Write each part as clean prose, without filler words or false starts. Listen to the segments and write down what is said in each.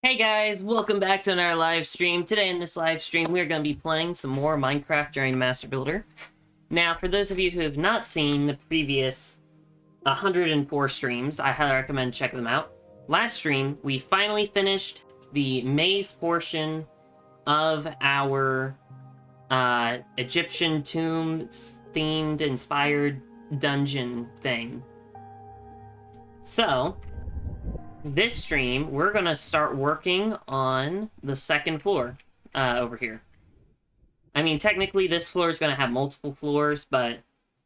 Hey guys, welcome back to another live stream. Today in this live stream, we're going to be playing some more Minecraft during Master Builder. Now, for those of you who have not seen the previous 104 streams, I highly recommend checking them out. Last stream, we finally finished the maze portion of our Egyptian tomb-themed, inspired dungeon thing. So, this stream, we're gonna start working on the second floor over here. I mean, technically this floor is gonna have multiple floors, but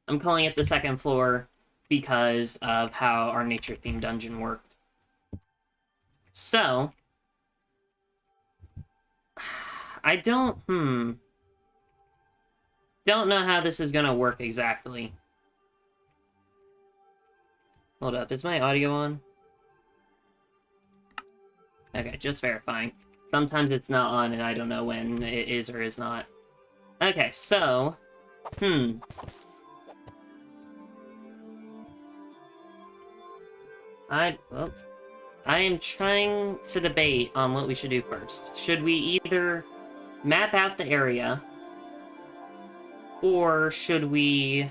I'm calling it the second floor because of how our nature-themed dungeon worked. So, I don't know how this is gonna work exactly. Hold up, is my audio on? Okay, just verifying. Sometimes it's not on and I don't know when it is or is not. Okay, so... I am trying to debate on what we should do first. Should we either map out the area, or should we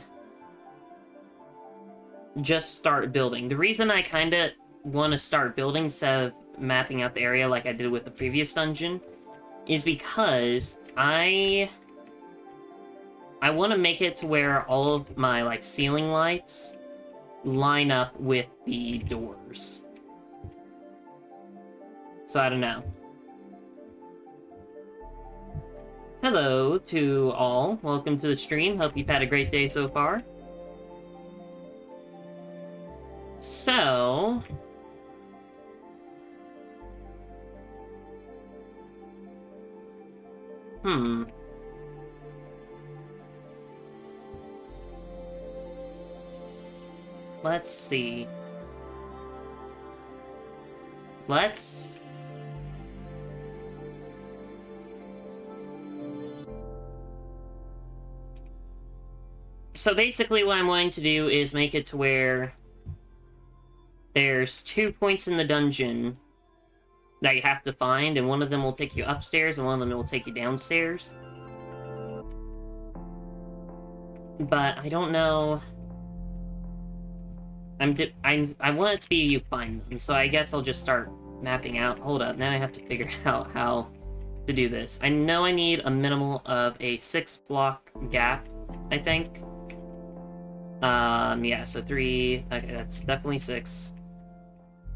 just start building? The reason I kinda want to start building instead of mapping out the area like I did with the previous dungeon is because I want to make it to where all of my like ceiling lights line up with the doors. So I don't know. Hello to all. Welcome to the stream. Hope you've had a great day so far. So... Let's see. So basically what I'm wanting to do is make it to where there's 2 points in the dungeon that you have to find, and one of them will take you upstairs, and one of them will take you downstairs. But I don't know... I want it to be you find them, so I guess I'll just start mapping out. Hold up, now I have to figure out how to do this. I know I need a minimal of a 6-block gap, I think. Yeah, so 3... Okay, that's definitely 6.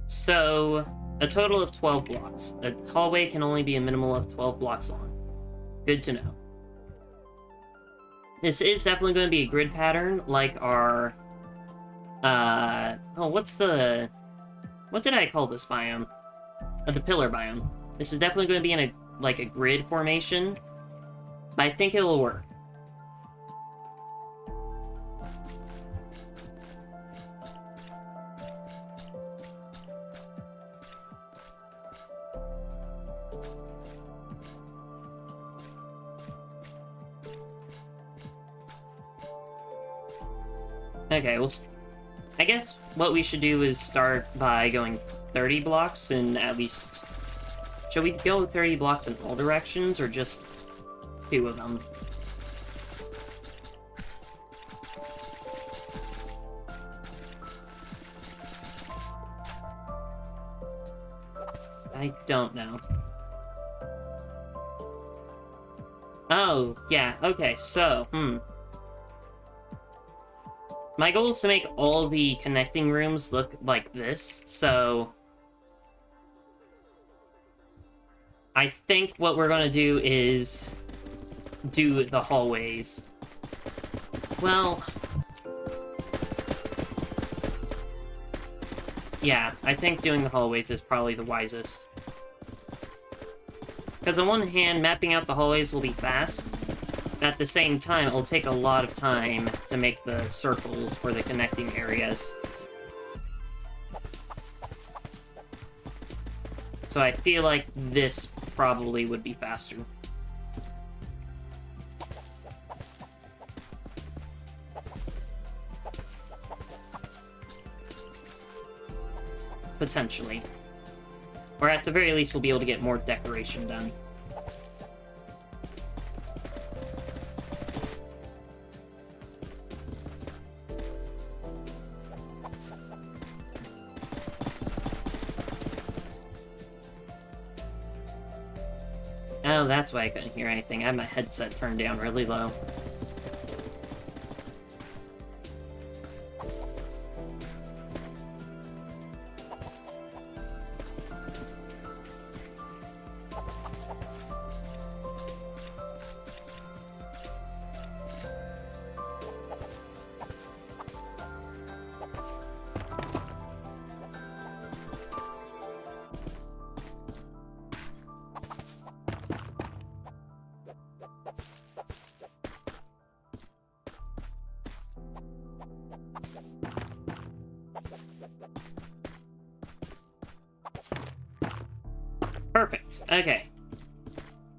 So... a total of 12 blocks. A hallway can only be a minimal of 12 blocks long. Good to know. This is definitely going to be a grid pattern, like our... what did I call this biome? The pillar biome. This is definitely going to be in a grid formation, but I think it'll work. Okay, well, I guess what we should do is start by going 30 blocks and at least... Should we go 30 blocks in all directions, or just 2 of them? I don't know. Oh, yeah, okay, so, my goal is to make all the connecting rooms look like this, so... I think what we're gonna do is... do the hallways. Well... yeah, I think doing the hallways is probably the wisest. Because on one hand, mapping out the hallways will be fast. At the same time, it'll take a lot of time to make the circles for the connecting areas. So I feel like this probably would be faster. Potentially. Or at the very least, we'll be able to get more decoration done. Oh, that's why I couldn't hear anything. I had my headset turned down really low. Perfect. Okay.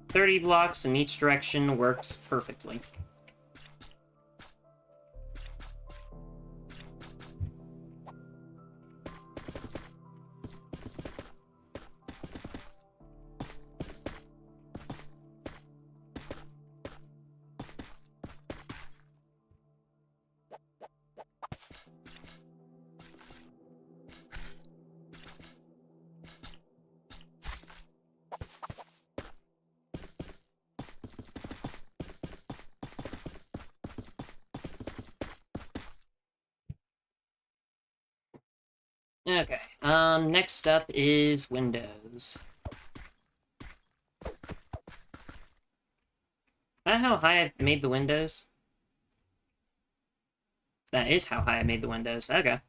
30 blocks in each direction works perfectly. Okay, next up is windows. Is that how high I made the windows? That is how high I made the windows. Okay.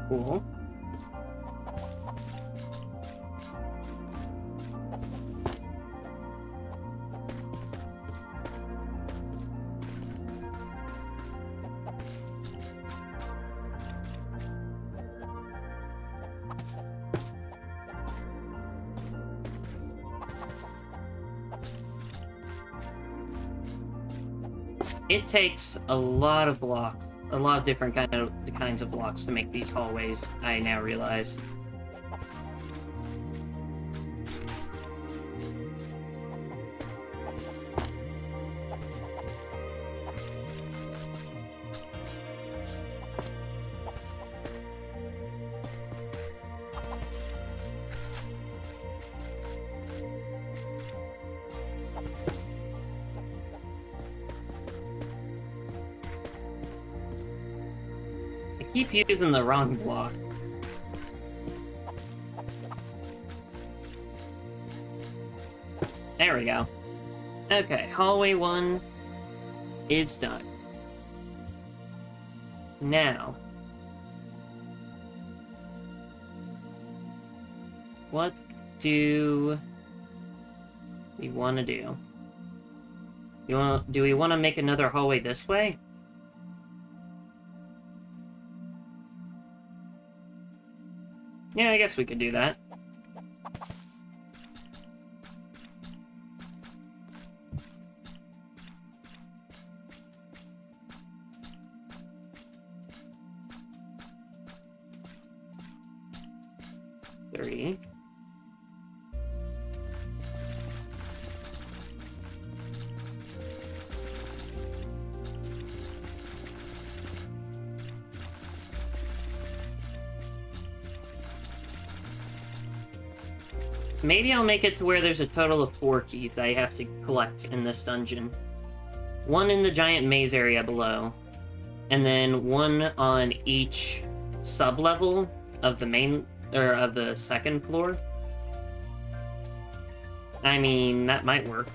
Cool. It takes a lot of blocks, a lot of different kinds of blocks to make these hallways, I now realize. I keep using the wrong block. There we go. Okay, hallway 1 is done. Now, what do we want to do? Do we want to make another hallway this way? Yeah, I guess we could do that. Three. maybe I'll make it to where there's a total of 4 keys that I have to collect in this dungeon. 1 in the giant maze area below, and then 1 on each sub-level of the main, or of the second floor. I mean, that might work.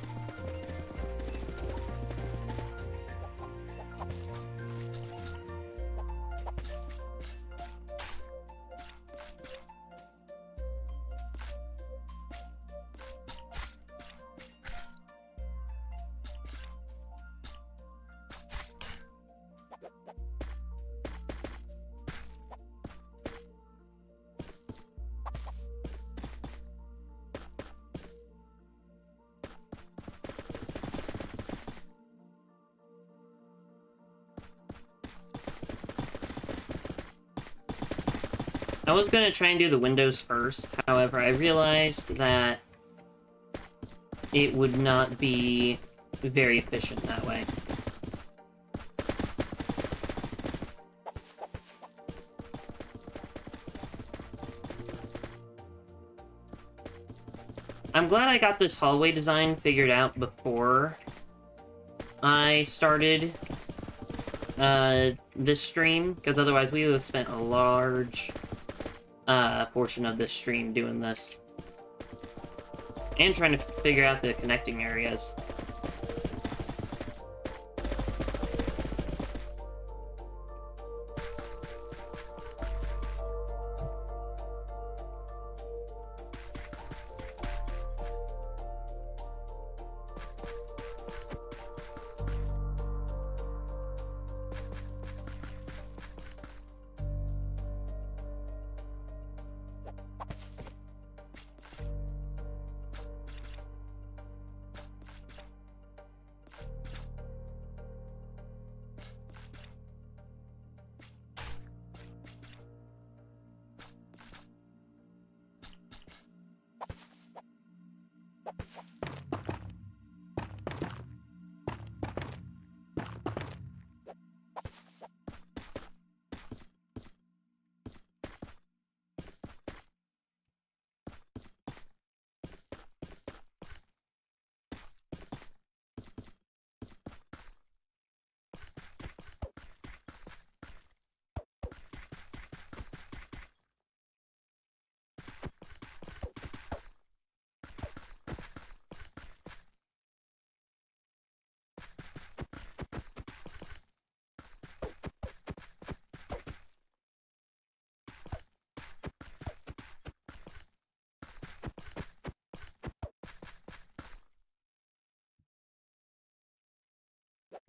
I was gonna try and do the windows first, however, I realized that it would not be very efficient that way. I'm glad I got this hallway design figured out before I started this stream, because otherwise we would have spent a large portion of this stream doing this. And trying to figure out the connecting areas.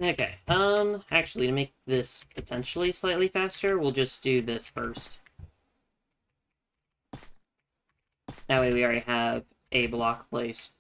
Okay, actually, to make this potentially slightly faster, we'll just do this first. That way we already have a block placed.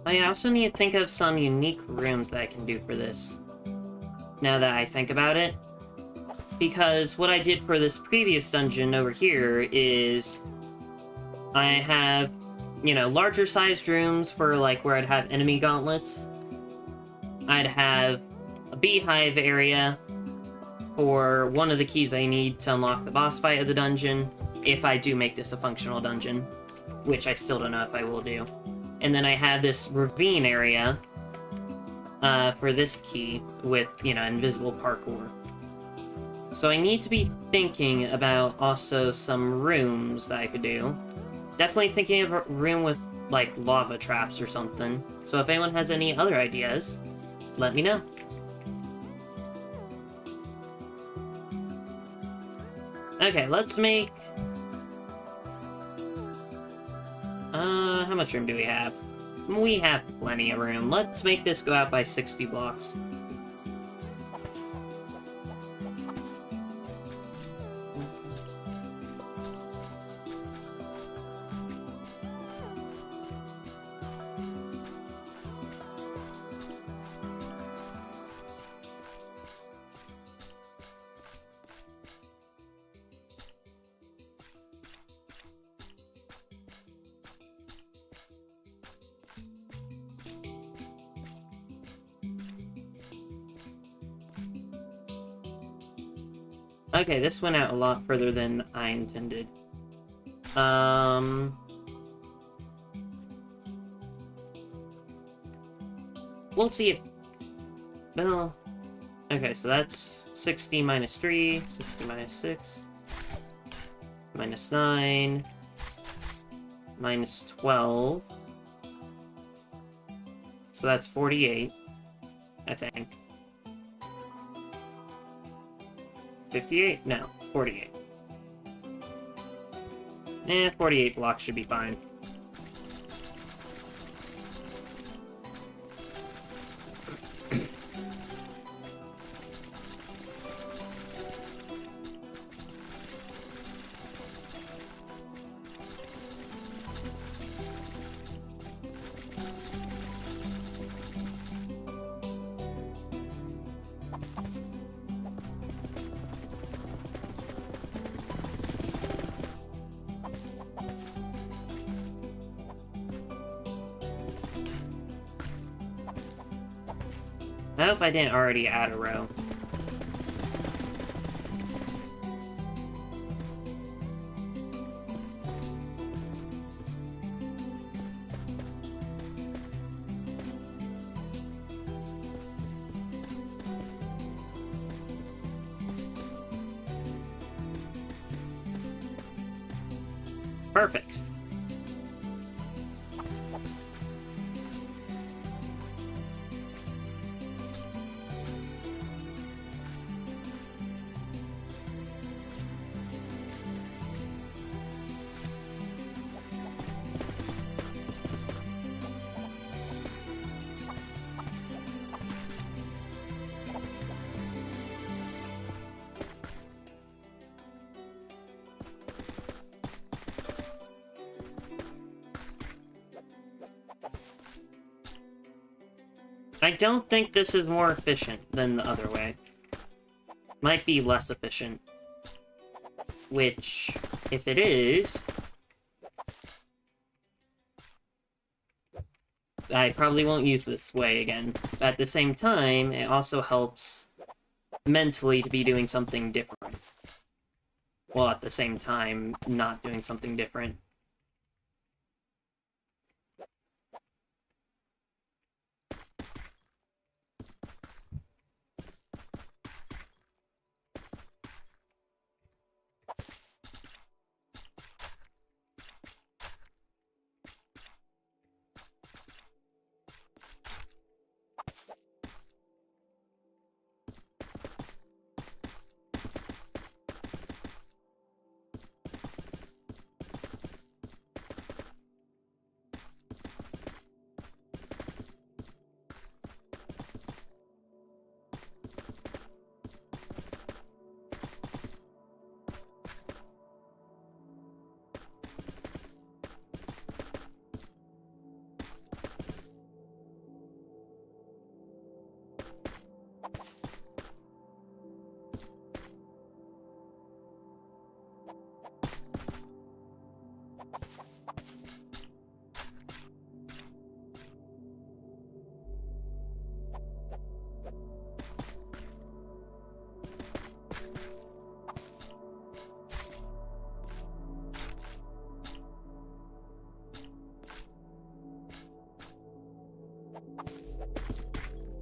I also need to think of some unique rooms that I can do for this, now that I think about it. Because what I did for this previous dungeon over here is I have, you know, larger sized rooms for, like, where I'd have enemy gauntlets. I'd have a beehive area for one of the keys I need to unlock the boss fight of the dungeon, if I do make this a functional dungeon, which I still don't know if I will do. And then I have this ravine area for this key with, you know, invisible parkour. So I need to be thinking about also some rooms that I could do. Definitely thinking of a room with, like, lava traps or something. So if anyone has any other ideas, let me know. Okay, let's make... how much room do we have? We have plenty of room. Let's make this go out by 60 blocks. Okay, this went out a lot further than I intended. We'll see if... No. Okay, so that's 60 minus 3, 60 minus 6, minus 9, minus 12. So that's 48, I think. 58? No, 48. 48 blocks should be fine. I hope I didn't already add a row. Perfect. I don't think this is more efficient than the other way. Might be less efficient. Which, if it is... I probably won't use this way again. At the same time, it also helps mentally to be doing something different. While at the same time, not doing something different.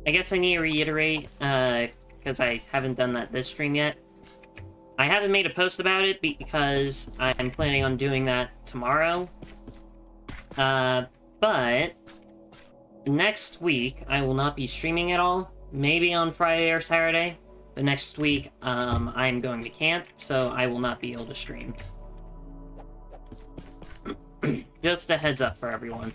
I guess I need to reiterate, because I haven't done that this stream yet. I haven't made a post about it because I'm planning on doing that tomorrow. But next week, I will not be streaming at all. Maybe on Friday or Saturday. But next week, I'm going to camp, so I will not be able to stream. Just a heads up for everyone.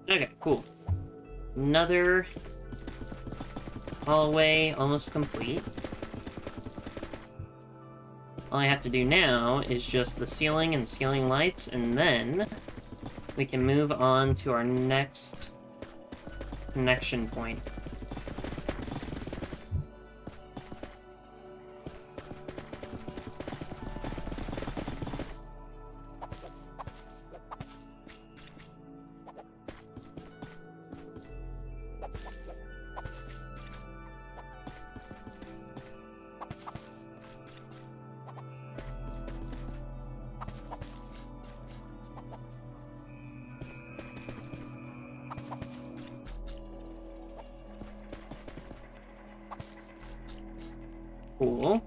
Okay, cool. Another hallway almost complete. All I have to do now is just the ceiling and ceiling lights, and then we can move on to our next connection point. Cool.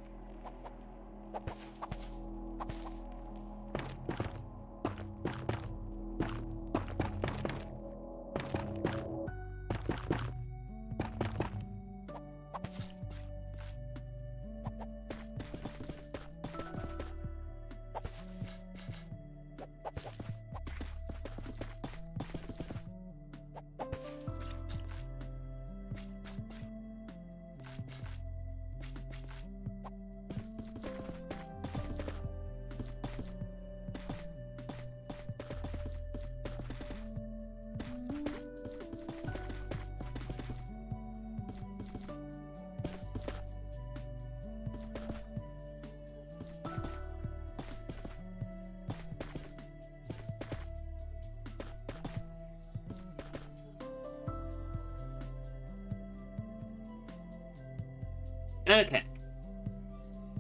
Okay.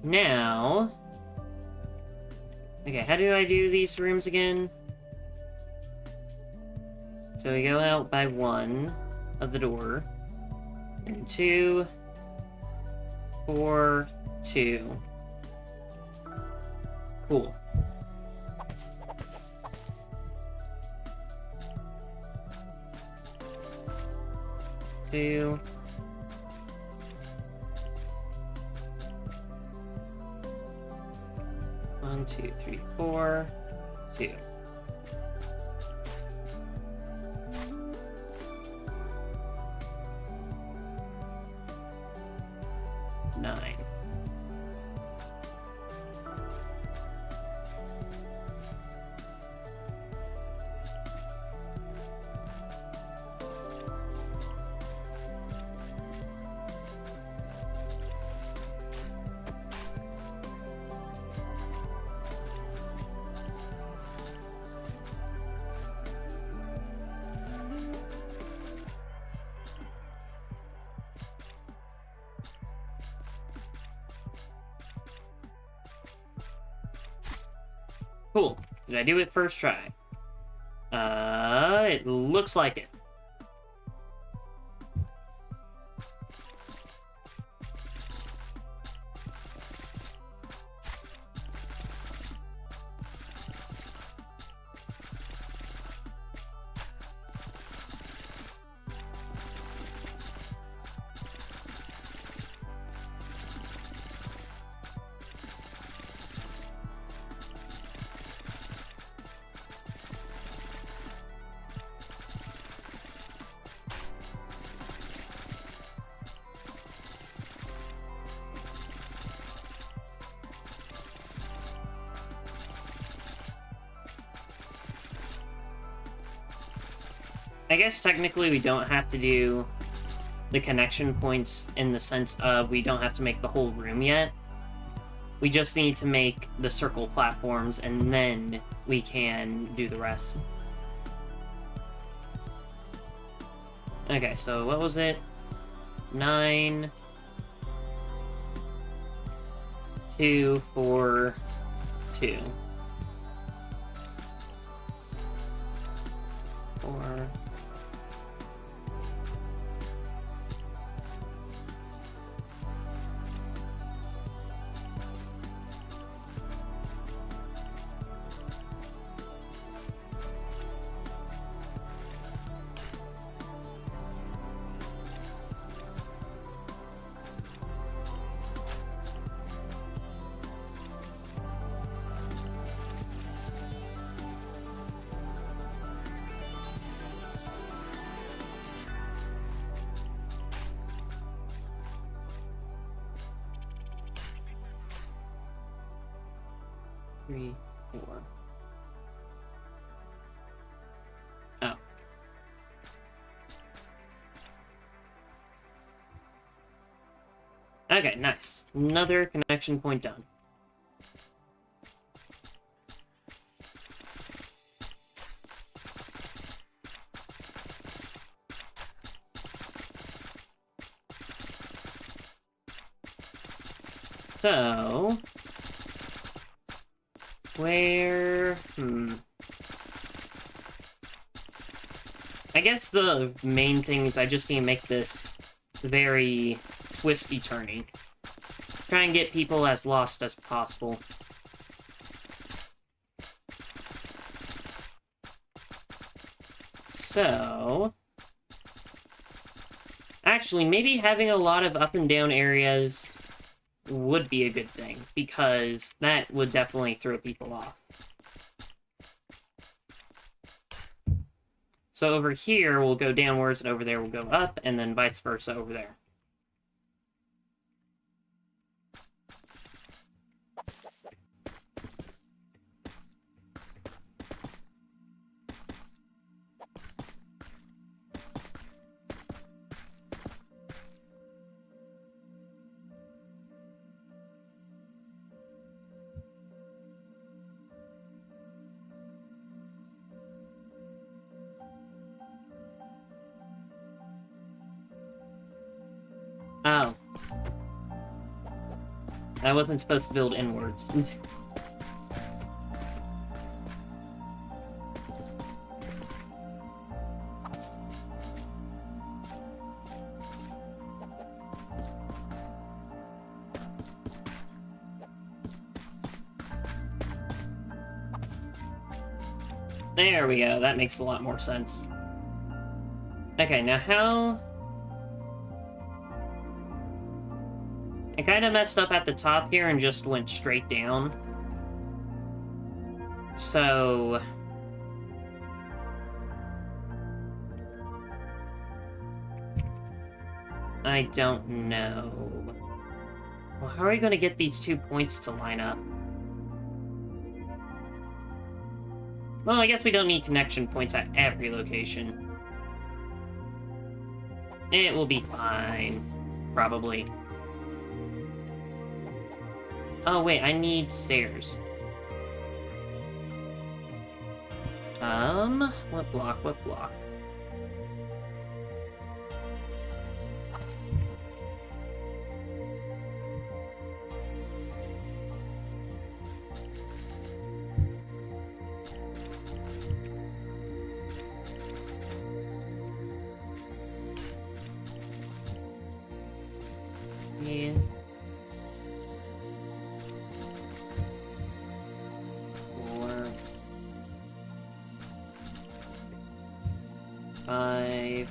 Now... Okay, how do I do these rooms again? So we go out by one of the door. And 2, 4, 2. Cool. Two. 1, 2, 3, 4, 2. Nine. Cool. Did I do it first try? It looks like it. I guess technically we don't have to do the connection points in the sense of we don't have to make the whole room yet. We just need to make the circle platforms, and then we can do the rest. Okay, so what was it? 9, 2, 4, 2. 4. Three, 4. Oh. Okay, nice. Another connection point done. So... where... I guess the main thing is I just need to make this very twisty-turny. Try and get people as lost as possible. So... actually, maybe having a lot of up and down areas would be a good thing, because that would definitely throw people off. So over here, we'll go downwards, and over there we'll go up, and then vice versa over there. Oh. I wasn't supposed to build inwards. There we go, that makes a lot more sense. Okay, now how... I kind of messed up at the top here and just went straight down. So... I don't know. Well, how are we going to get these 2 points to line up? Well, I guess we don't need connection points at every location. It will be fine. Probably. Oh, wait, I need stairs. What block, what block? Yeah. Five.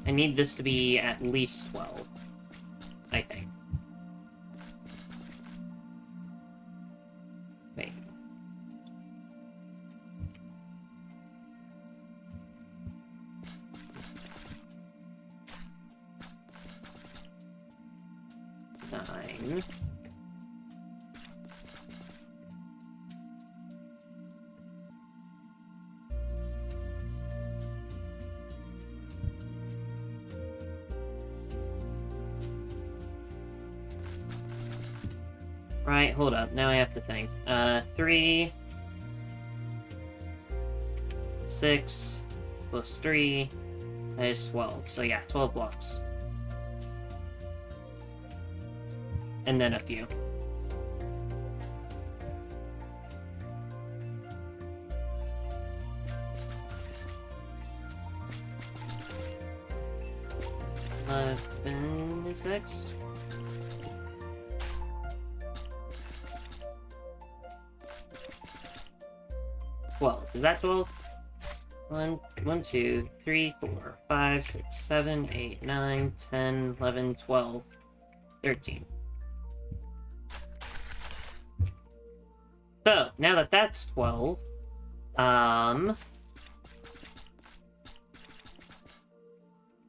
I need this to be at least 12, I think. Wait. Nine. Right, hold up. Now I have to think. 3... 6 plus 3 is 12. So yeah, 12 blocks. And then a few. Then is next. Is that 12? 1, 2, 3, 4, 5, 6, 7, 8, 9, 10, 11, 12, 13. So, now that that's 12,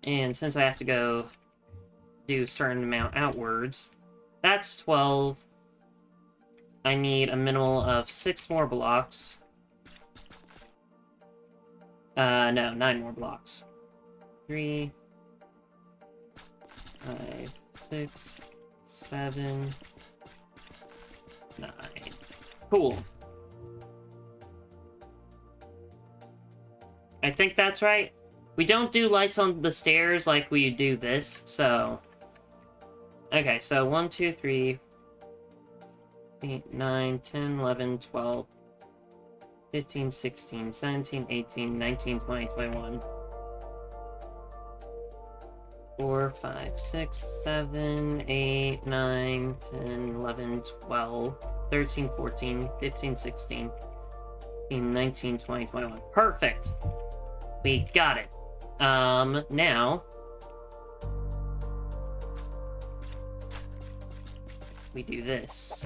and since I have to go do a certain amount outwards, that's 12. I need a minimal of 6 more blocks. No, 9 more blocks. 3, 5, 6, 7, 9. Cool. I think that's right. We don't do lights on the stairs like we do this, so... Okay, so 1, 2, 3, 8, 9, 10, 11, 12, 15, 16, 17, 18, 19, 20, 21. 4, 5, 6, 7, 8, 9, 10, 11, 12, 13, 14, 15, 16, 18, 19, 20, 21. Perfect! We got it. Now... we do this.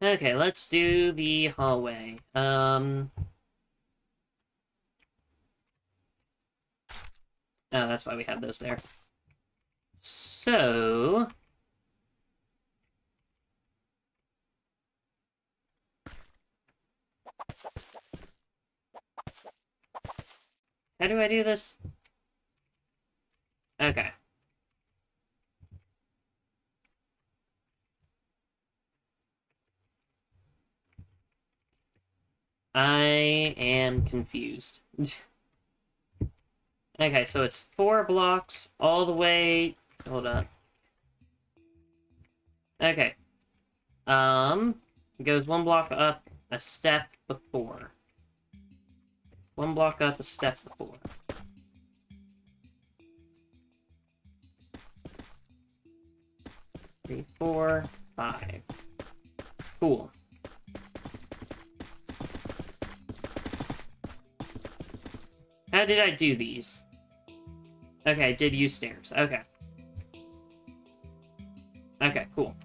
Okay, let's do the hallway. Oh, that's why we have those there. So... how do I do this? Okay. I am confused. Okay, so it's 4 blocks all the way... hold up. Okay. It goes 1 block up, a step before. 1 block up, a step before. Three, 4, 5. Cool. How did I do these? Okay, I did use stairs. Okay. Okay, cool.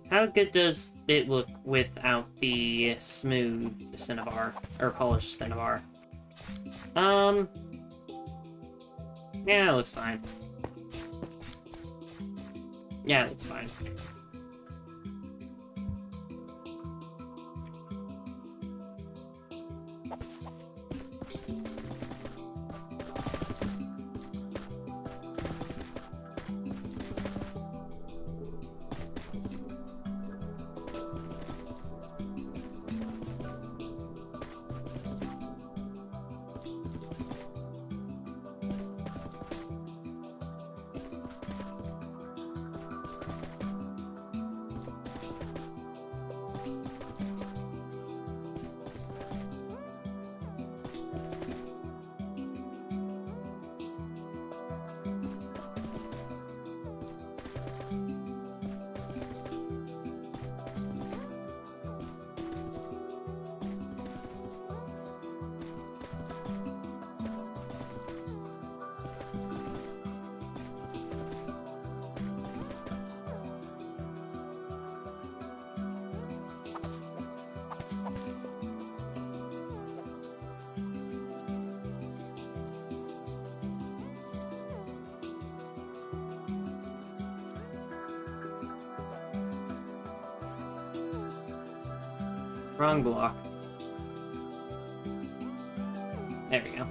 How good does it look without the smooth cinnabar, or polished cinnabar? Yeah, it looks fine. Yeah, it looks fine. Wrong block. There we go.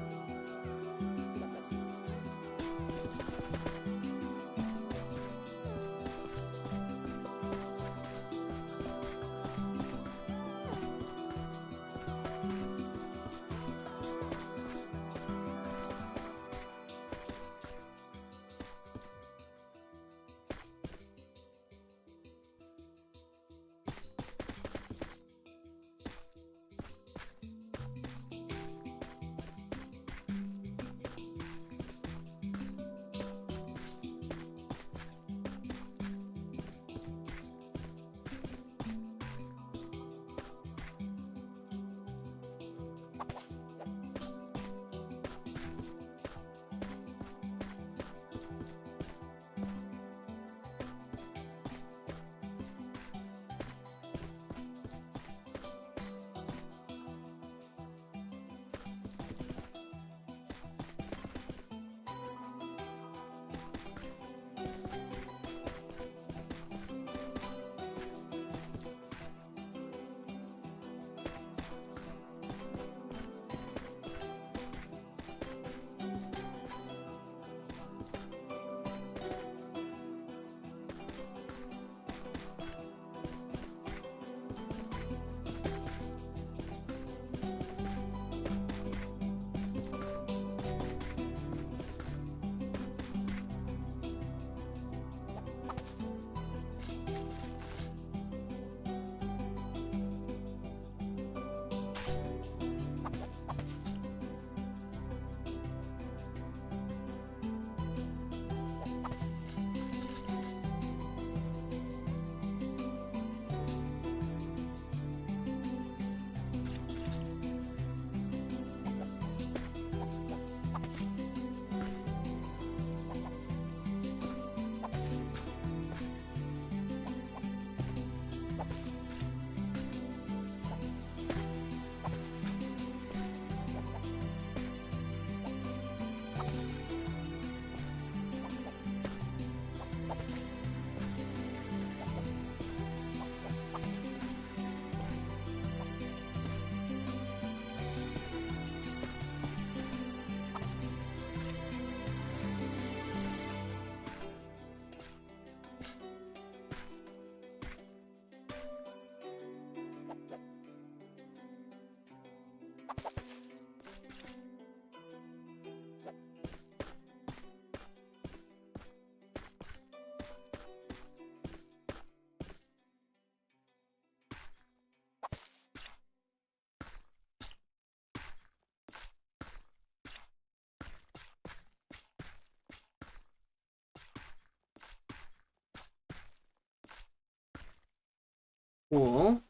Cool.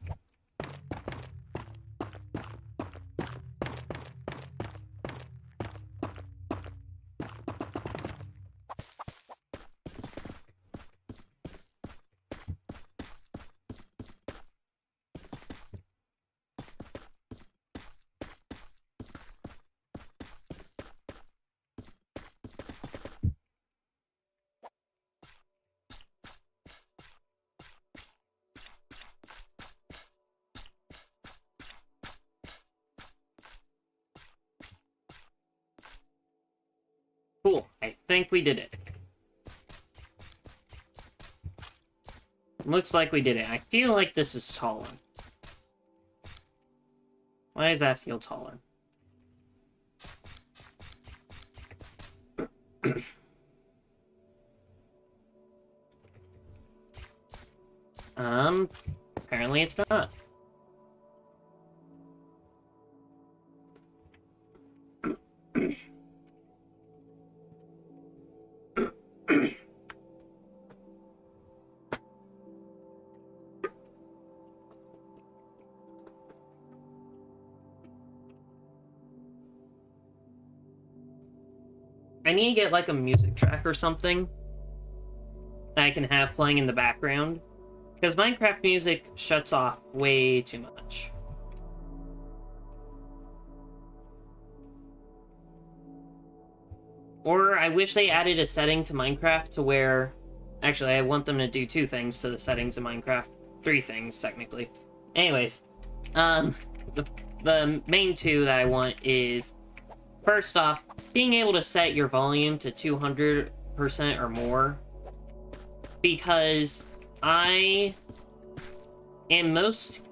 Cool. I think we did it. Looks like we did it. I feel like this is taller. Why does that feel taller? Apparently it's not. I need to get like a music track or something that I can have playing in the background, because Minecraft music shuts off way too much. Or I wish they added a setting to Minecraft to where... Actually, I want them to do two things to the settings of Minecraft. Three things, technically. Anyways, Um, the main two that I want is, first off, being able to set your volume to 200% or more. Because in most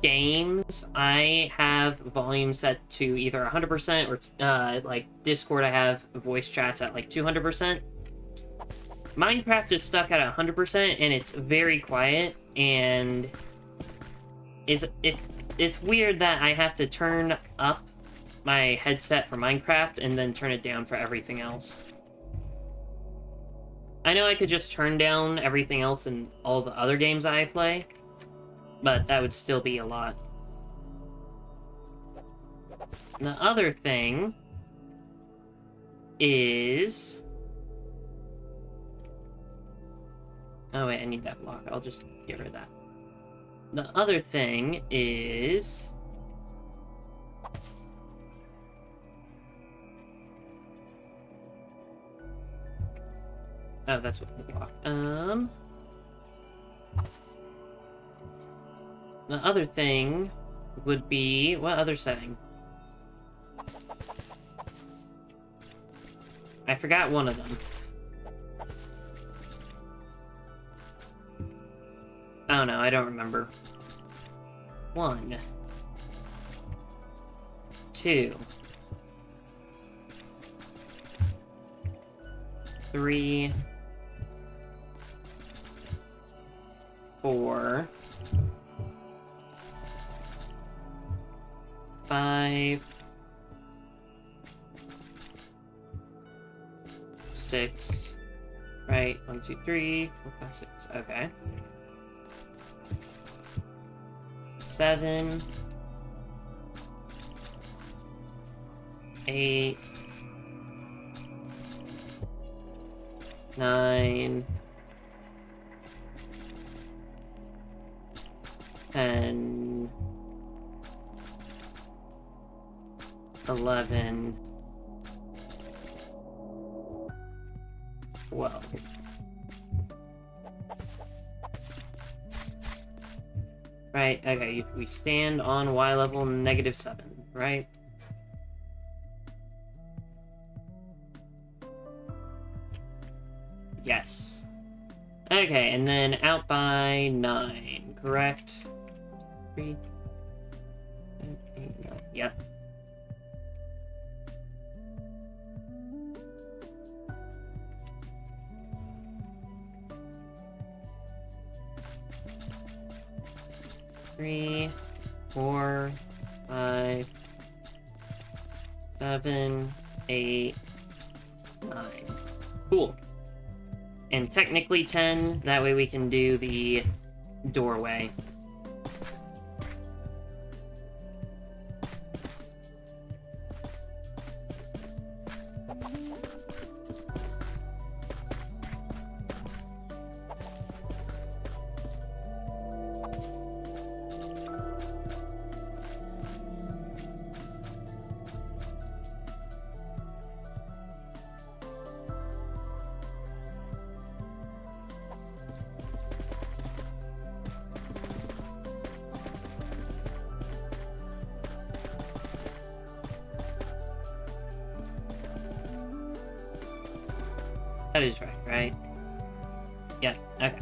games, I have volume set to either 100% or, like, Discord, I have voice chats at, like, 200%. Minecraft is stuck at 100%, and it's very quiet, and it's weird that I have to turn up my headset for Minecraft and then turn it down for everything else. I know I could just turn down everything else in all the other games I play, but that would still be a lot. The other thing is... Oh wait, I need that block. I'll just get rid of that. The other thing is... Oh, that's what the block. The other thing would be... What other setting? I forgot one of them. Oh no, I don't remember. 1, 2, 3, 4, 5, 6, right? 1, 2, 3, 4, 5, 6. Okay. 7, 8, 9, 10, 11, 12. Right, okay, we stand on Y level -7, right? Yes. Okay, and then out by 9, correct? 3, 8, 9, yep. Three, 4, 5, 7, 8, 9. Cool. And technically 10, that way we can do the doorway. That is right, right? Yeah, okay.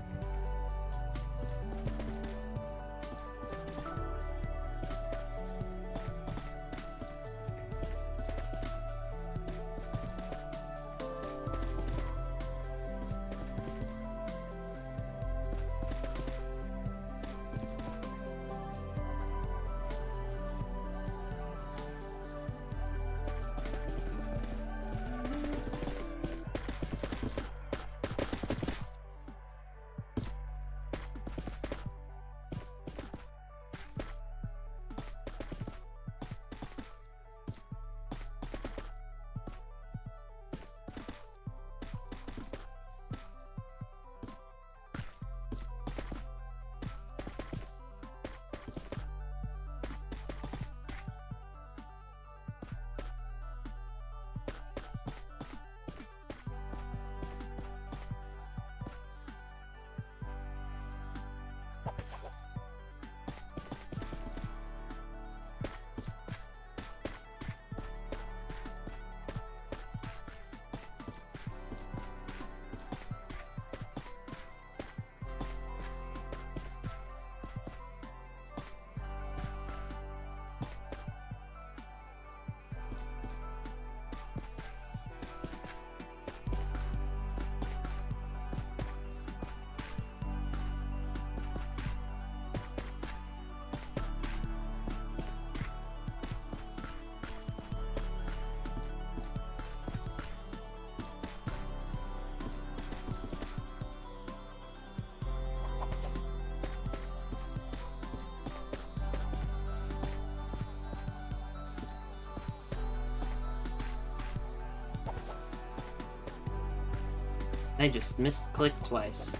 I just misclicked twice.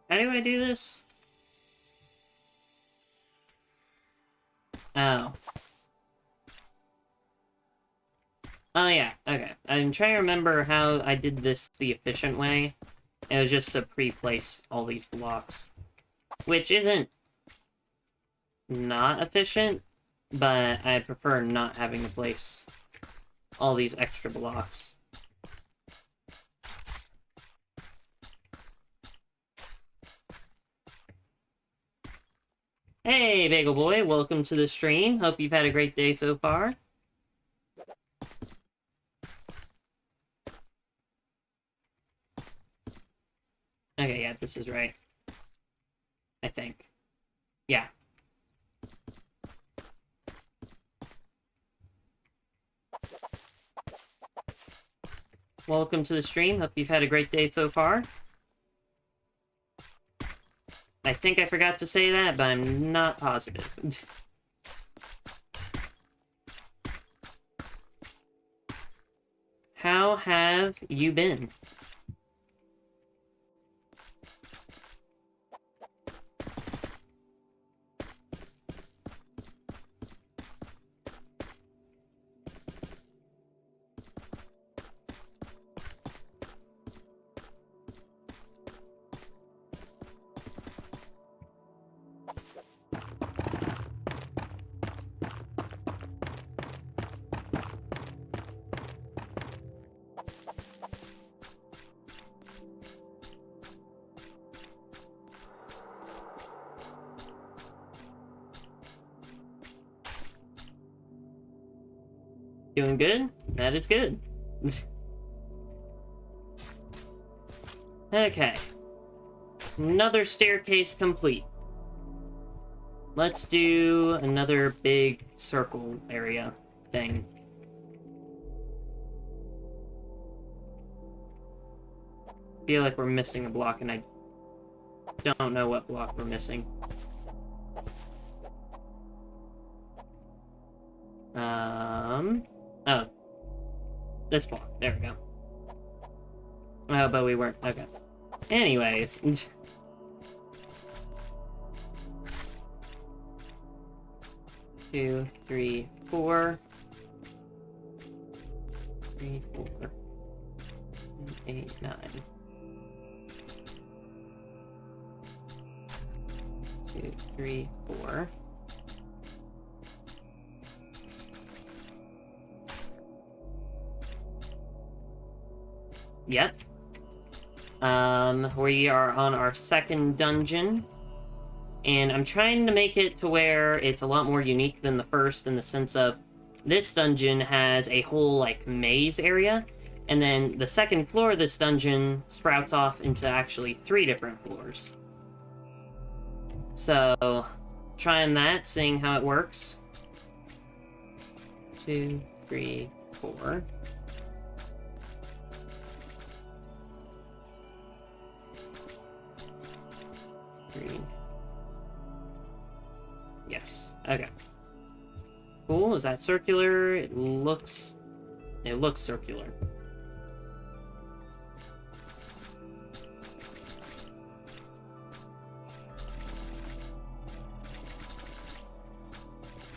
How do I do this? Oh. Oh yeah, okay. I'm trying to remember how I did this the efficient way. It was just to pre-place all these blocks. Which isn't not efficient, but I prefer not having to place all these extra blocks. Hey, Bagel Boy, welcome to the stream. Hope you've had a great day so far. Okay, yeah, this is right. I think. Yeah. Welcome to the stream. Hope you've had a great day so far. I think I forgot to say that, but I'm not positive. How have you been? Doing good? That is good. Okay. Another staircase complete. Let's do another big circle area thing. Feel like we're missing a block, and I don't know what block we're missing. Oh. This block. There we go. Oh, but we weren't. Okay. Anyways. 2, 3, 4. 3, 4. 8, 9. 2, 3, 4. Yep. We are on our second dungeon, and I'm trying to make it to where it's a lot more unique than the first in the sense of this dungeon has a whole, like, maze area, and then the second floor of this dungeon sprouts off into actually 3 different floors. So, trying that, seeing how it works. 2, 3, 4. 3. Yes. Okay. Cool. Is that circular? It looks circular.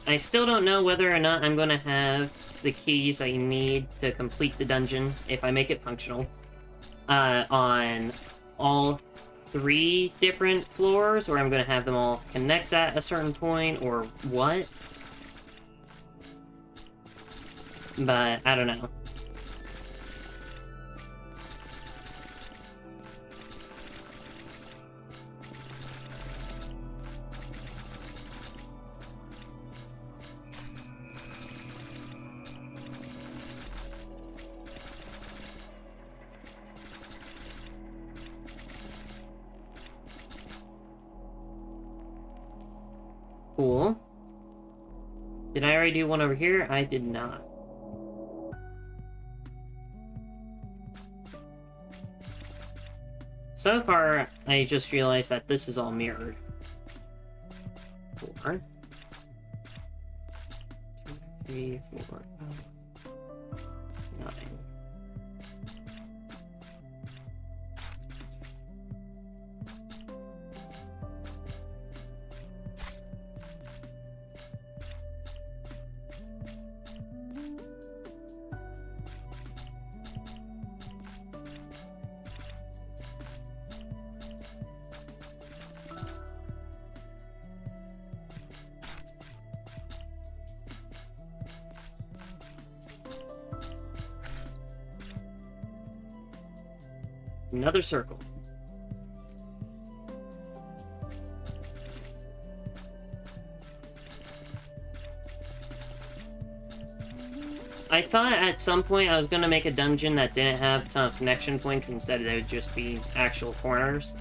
I still don't know whether or not I'm going to have the keys I need to complete the dungeon, if I make it functional, on all 3 different floors, or I'm going to have them all connect at a certain point, or what. But, I don't know. Cool. Did I already do one over here? I did not. So far, I just realized that this is all mirrored. 4, 2, 3, 4, 5, 9. Another circle. I thought at some point I was going to make a dungeon that didn't have a ton of connection points. Instead, they would just be actual corners.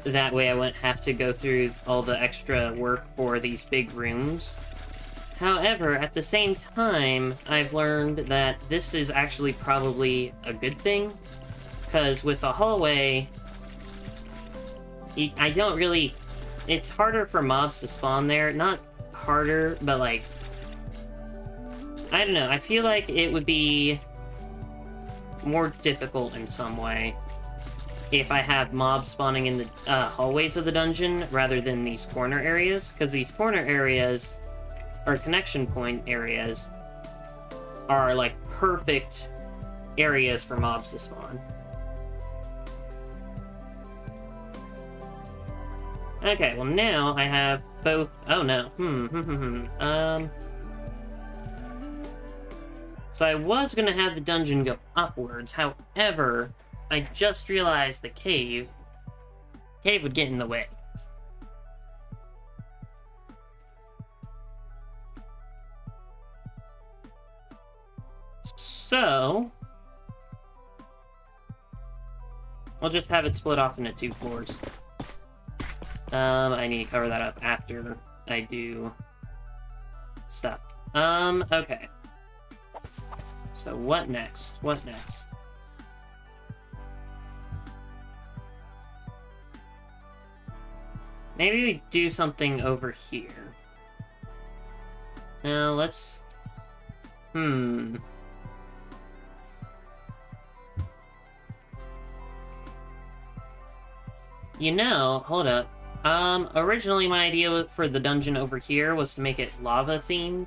That way I wouldn't have to go through all the extra work for these big rooms. However, at the same time, I've learned that this is actually probably a good thing. Because with a hallway, I don't really... It's harder for mobs to spawn there. Not harder, but like... I don't know, I feel like it would be more difficult in some way if I have mobs spawning in the hallways of the dungeon rather than these corner areas. Because these corner areas, or connection point areas, are like perfect areas for mobs to spawn. Okay, well now I have both... Oh no. So I was gonna have the dungeon go upwards, however, I just realized the cave would get in the way. So... I'll just have it split off into 2 floors. I need to cover that up after I do stuff. Okay. So what next? What next? Maybe we do something over here. Now, let's... You know, hold up. Originally my idea for the dungeon over here was to make it lava-themed.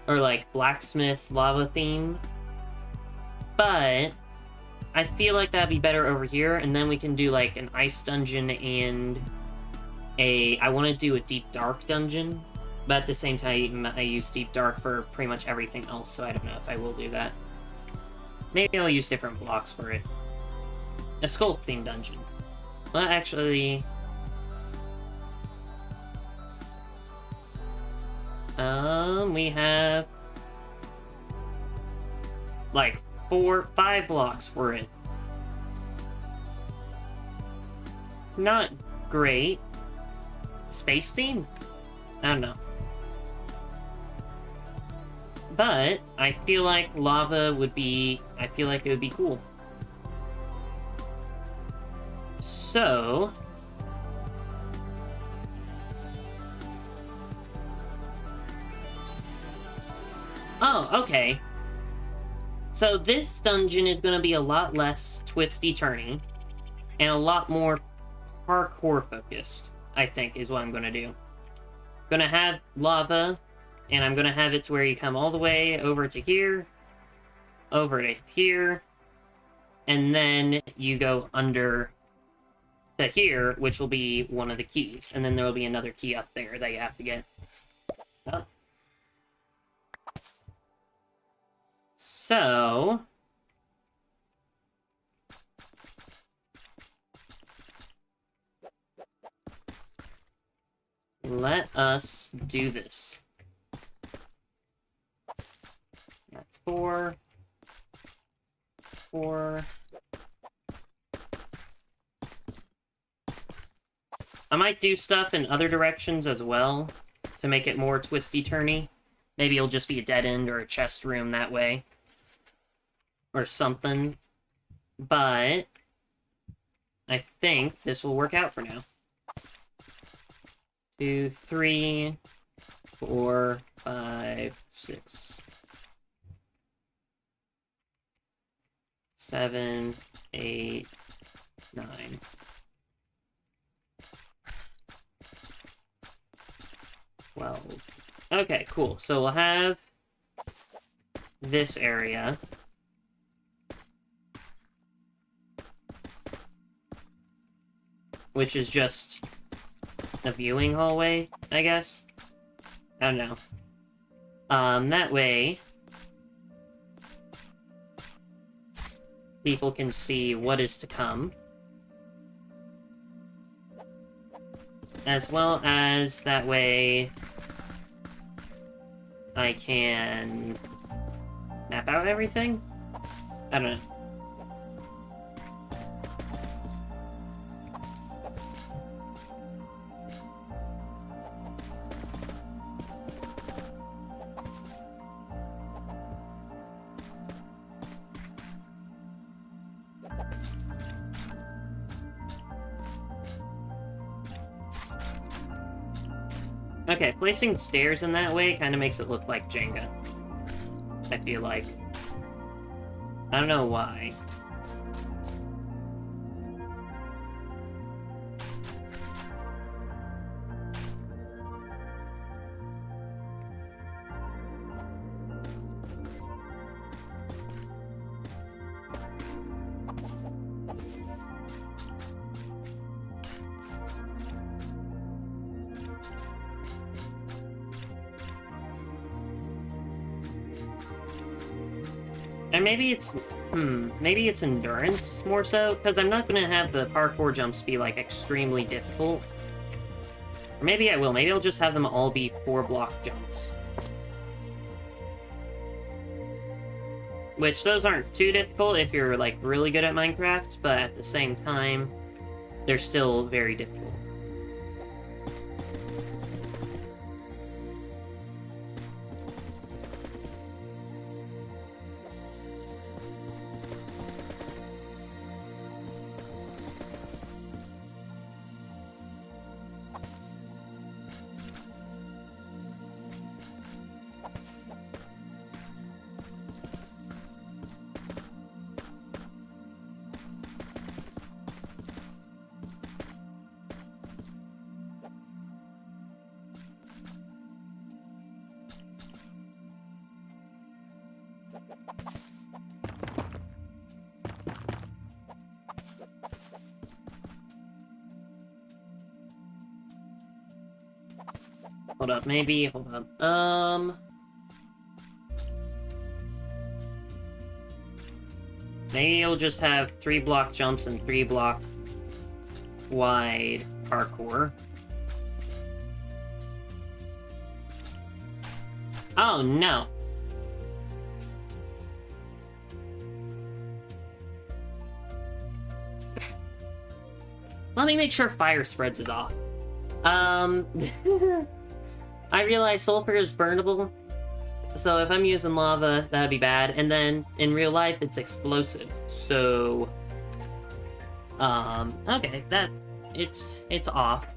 Or, like, blacksmith lava-themed. But I feel like that'd be better over here, and then we can do, like, an ice dungeon and I want to do a deep dark dungeon. But at the same time, I use deep dark for pretty much everything else, so I don't know if I will do that. Maybe I'll use different blocks for it. A sculk-themed dungeon. Well, actually... we have... like, 5 blocks for it. Not great. Space theme? I don't know. But, I feel like lava would be... I feel like it would be cool. So... Oh, okay. So this dungeon is going to be a lot less twisty-turny, and a lot more parkour-focused, I think, is what I'm going to do. I'm going to have lava, and I'm going to have it to where you come all the way over to here, over to here, and then you go under to here, which will be one of the keys, and then there will be another key up there that you have to get. Oh. So... let us do this. That's 4. 4. I might do stuff in other directions as well to make it more twisty-turny. Maybe it'll just be a dead end or a chest room that way. Or something. But I think this will work out for now. 2, 3, 4, 5, 6, 7, 8, 9. Well, okay, cool. So we'll have this area. Which is just a viewing hallway, I guess? I don't know. That way, people can see what is to come. As well as, that way, I can map out everything? I don't know. Okay, placing stairs in that way kind of makes it look like Jenga. I feel like. I don't know why. And maybe it's endurance more so, because I'm not going to have the parkour jumps be, like, extremely difficult. Or maybe I will. Maybe I'll just have them all be 4-block jumps. Which, those aren't too difficult if you're, like, really good at Minecraft, but at the same time, they're still very difficult. Hold up, maybe, hold up. Maybe you'll just have 3-block jumps and 3-block wide parkour. Oh, no. Let me make sure fire spreads is off. I realize sulfur is burnable, so if I'm using lava, that'd be bad. And then, in real life, it's explosive, so... okay, it's off.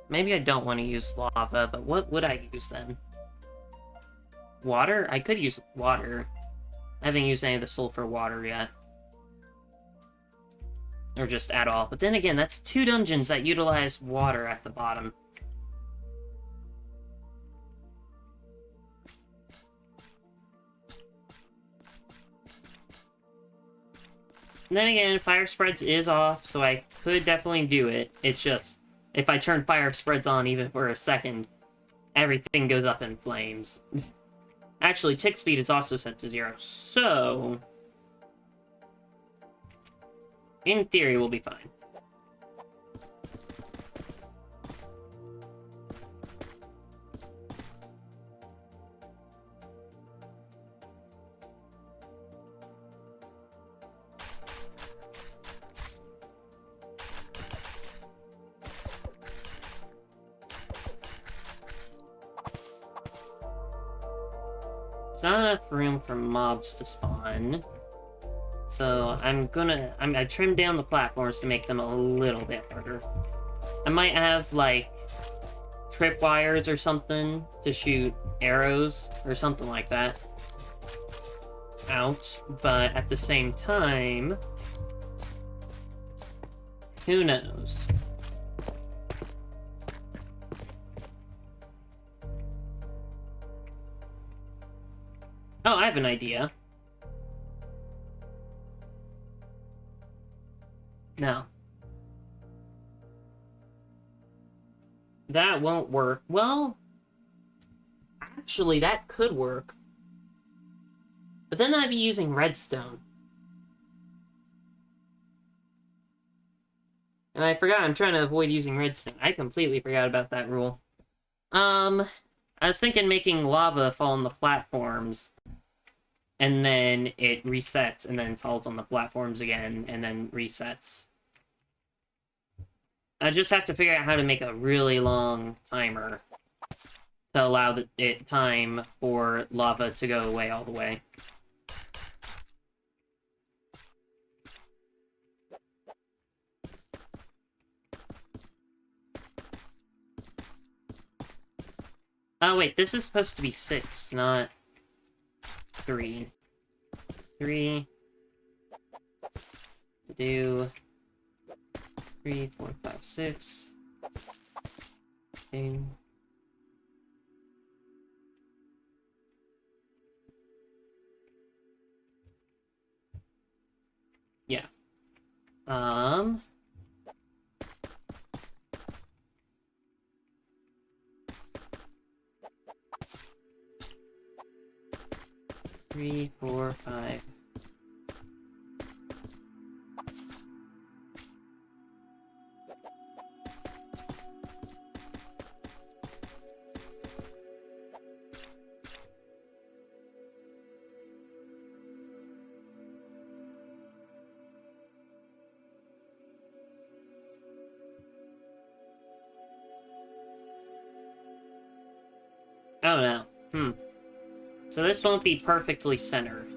Maybe I don't want to use lava, but what would I use then? Water? I could use water. I haven't used any of the sulfur water yet. Or just at all. But then again, that's 2 dungeons that utilize water at the bottom. And then again, fire spreads is off, so I could definitely do it. It's just, if I turn fire spreads on even for a second, everything goes up in flames. Actually, tick speed is also set to 0, so... in theory, we'll be fine. There's not enough room for mobs to spawn. So I trimmed down the platforms to make them a little bit harder. I might have, like, tripwires or something to shoot arrows or something like that out, but at the same time, who knows? Oh, I have an idea. No. That won't work. Well, actually, that could work. But then I'd be using redstone. And I forgot, I'm trying to avoid using redstone. I completely forgot about that rule. I was thinking making lava fall on the platforms, and then it resets, and then falls on the platforms again, and then resets. I just have to figure out how to make a really long timer to allow it time for lava to go away all the way. Oh wait, this is supposed to be 6, not 3. 3. To do 3, 4, 5, 6. Okay. Yeah. 3, 4, 5. Oh no. So this won't be perfectly centered.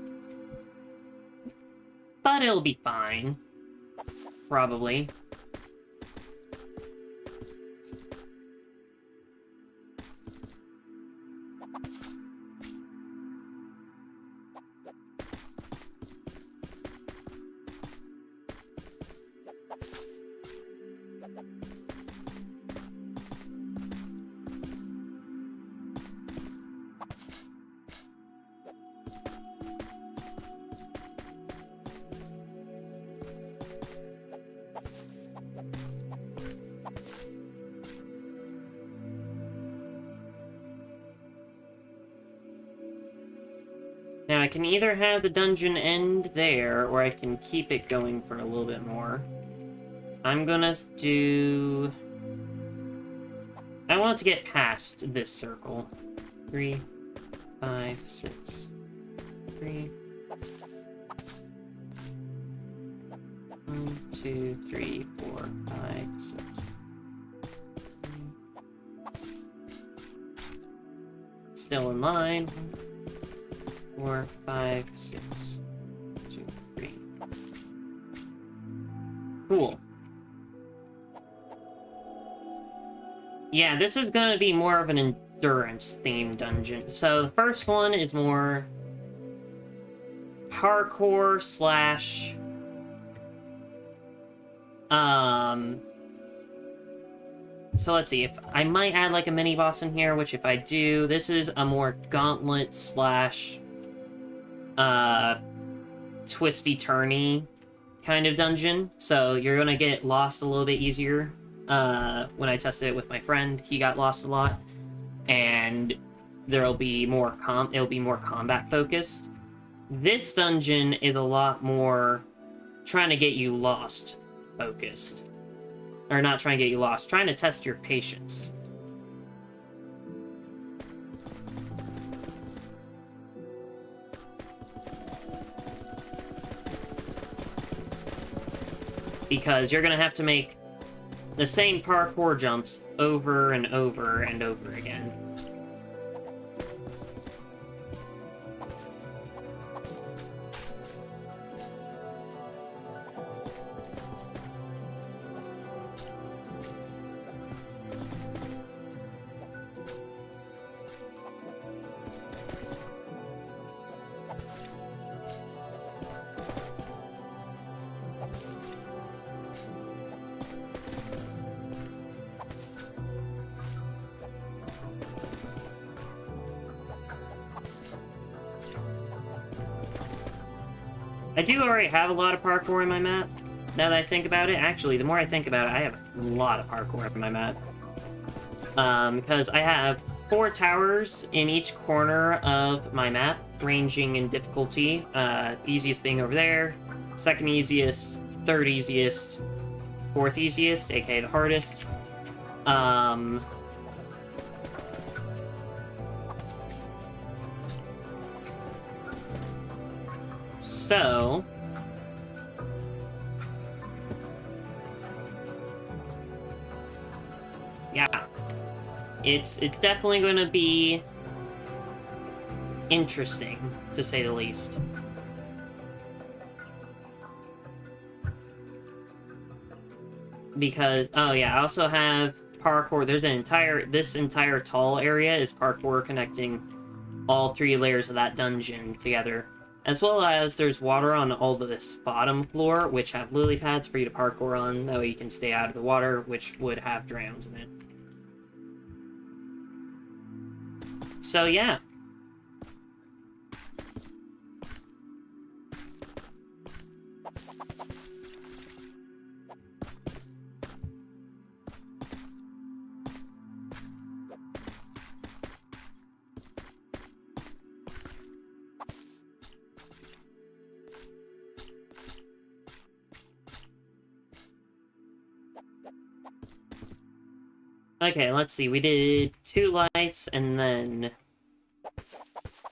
But it'll be fine. Probably. Now, I can either have the dungeon end there, or I can keep it going for a little bit more. I'm gonna do... I want to get past this circle. 3, 5, 6, 3. 1, 2, 3, 4, 5, 6. 3. Still in line. 4, 5, 6, 2, 3. Cool. Yeah, this is going to be more of an endurance-themed dungeon. So the first one is more hardcore slash... So let's see, if I might add like a mini-boss in here, which if I do, this is a more gauntlet slash... twisty-turny kind of dungeon, so you're gonna get lost a little bit easier. When I tested it with my friend, he got lost a lot, and it'll be more combat focused. This dungeon is a lot more trying to get you lost focused. Or not trying to get you lost, trying to test your patience. Because you're gonna have to make the same parkour jumps over and over and over again. I do already have a lot of parkour in my map, now that I think about it. Actually, the more I think about it, I have a lot of parkour in my map. Because I have 4 towers in each corner of my map, ranging in difficulty. Easiest being over there, second easiest, third easiest, fourth easiest, aka the hardest. So... yeah. It's definitely going to be interesting, to say the least. Because, oh yeah, I also have parkour. There's this entire tall area is parkour connecting all 3 layers of that dungeon together. As well as there's water on all of this bottom floor, which have lily pads for you to parkour on. That way you can stay out of the water, which would have drowns in it. So yeah. Okay, let's see. We did 2 lights, and then...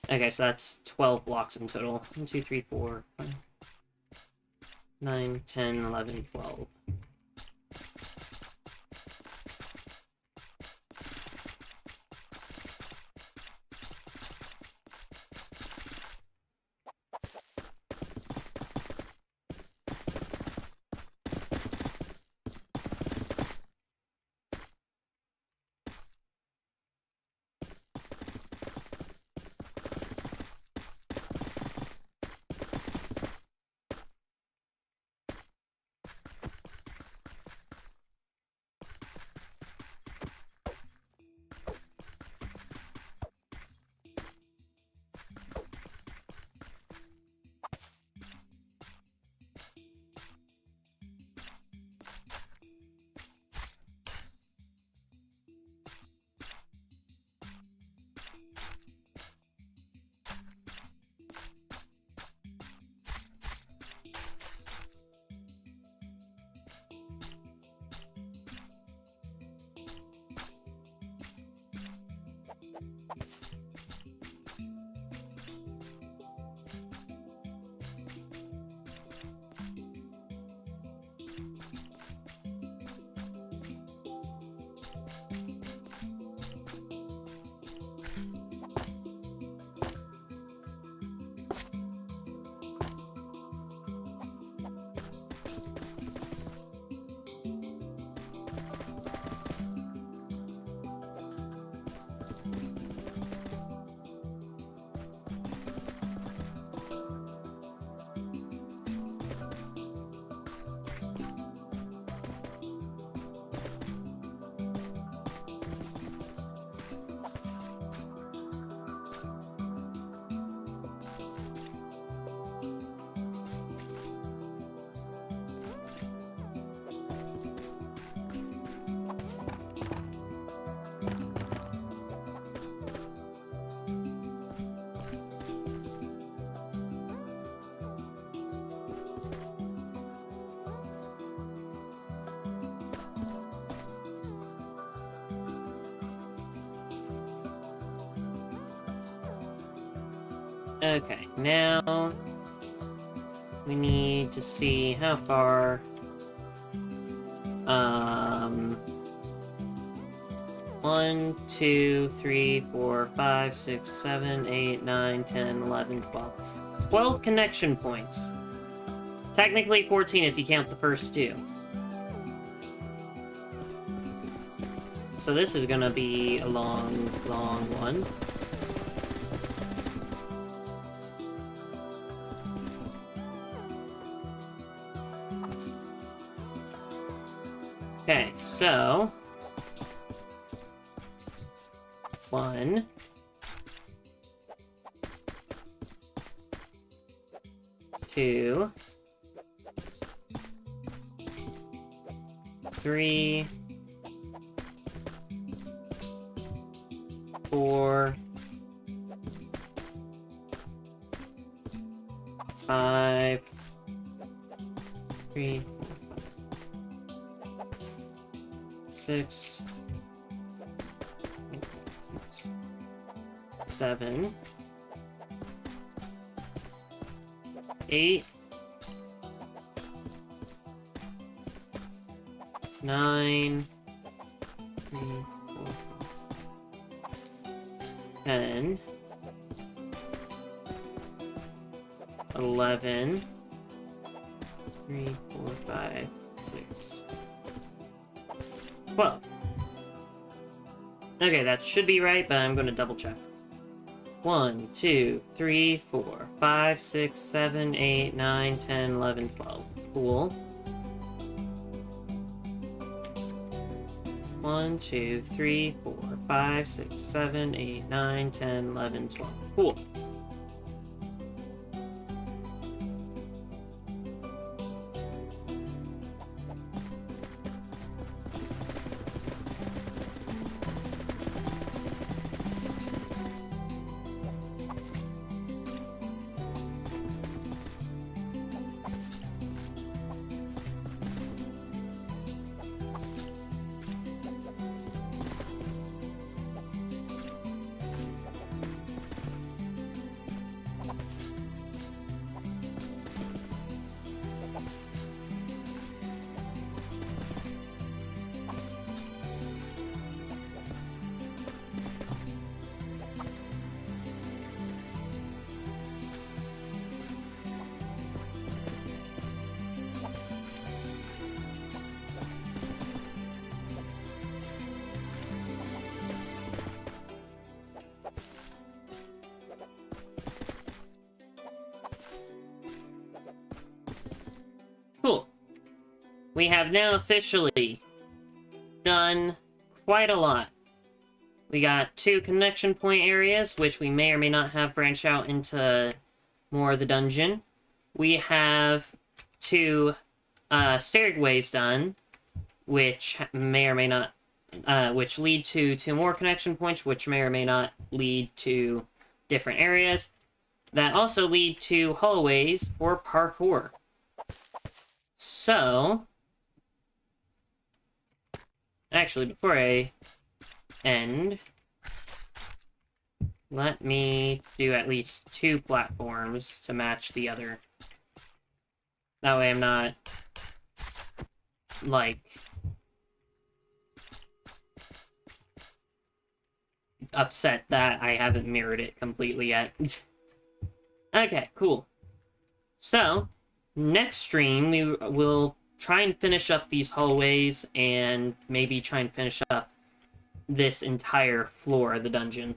okay, so that's 12 blocks in total. 1, 2, 3, 4, 5, 9, 10, 11, 12. Okay, now we need to see how far. 1, 2, 3, 4, 5, 6, 7, 8, 9, 10, 11, 12. 12 connection points. Technically 14 if you count the first two. So this is gonna be a long, long one. Okay, so 1, 2, 3, 4, 5, 3, 6, 7, 8, 9, 3, 4, 10, 11, 3, 4, 5, 6, 12. Okay, that should be right, but I'm going to double check. 1, 2, 3, 4, 5, 6, 7, 8, 9, 10, 11, 12. Cool. 1, 2, 3, 4, 5, 6, 7, 8, 9, 10, 11, 12. Cool. Cool. We have now officially done quite a lot. We got 2 connection point areas, which we may or may not have branched out into more of the dungeon. We have 2 stairways done, which may or may not, which lead to 2 more connection points, which may or may not lead to different areas. That also lead to hallways for parkour. So, actually, before I end, let me do at least 2 platforms to match the other. That way I'm not, like, upset that I haven't mirrored it completely yet. Okay, cool. So, next stream, we will try and finish up these hallways and maybe try and finish up this entire floor of the dungeon.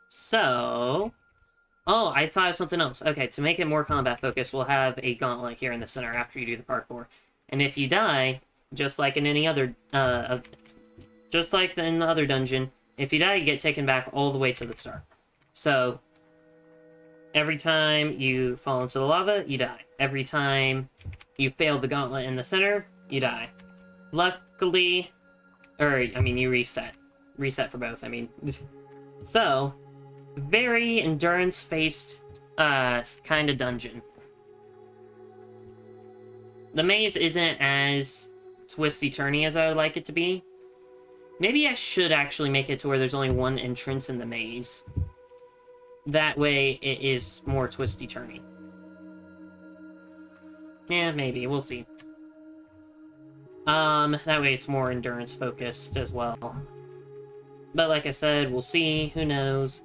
So... Oh, I thought of something else. Okay, to make it more combat focused, we'll have a gauntlet here in the center after you do the parkour. And if you die, just like in any other, just like in the other dungeon, if you die, you get taken back all the way to the start. So, every time you fall into the lava, you die. Every time you fail the gauntlet in the center, you die. Luckily, you reset. Reset for both, I mean. So, very endurance-based, kind of dungeon. The maze isn't as twisty-turny as I would like it to be. Maybe I should actually make it to where there's only one entrance in the maze. that way it is more twisty-turny. Yeah, maybe. We'll see. That way it's more endurance-focused as well. But like I said, we'll see. Who knows?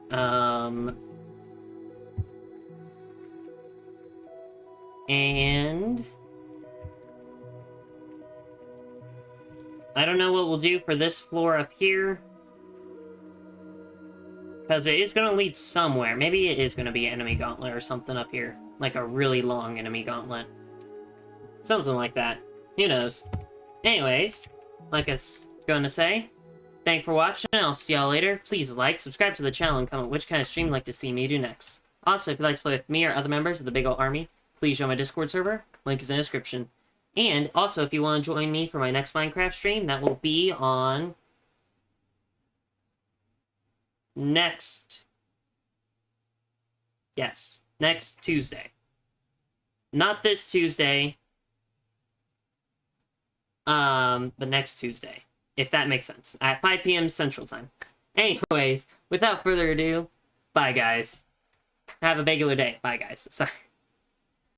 And I don't know what we'll do for this floor up here. Because it is going to lead somewhere. Maybe it is going to be an enemy gauntlet or something up here. Like a really long enemy gauntlet. Something like that. Who knows? Anyways, like I was going to say, thanks for watching. I'll see y'all later. Please like, subscribe to the channel, and comment which kind of stream you'd like to see me do next. Also, if you'd like to play with me or other members of the Big Ol' Army, please join my Discord server. Link is in the description. And also, if you want to join me for my next Minecraft stream, that will be on next Tuesday. Not this Tuesday, but next Tuesday, if that makes sense, at 5 p.m. Central Time. Anyways, without further ado, bye guys. Have a regular day. Bye guys. Sorry.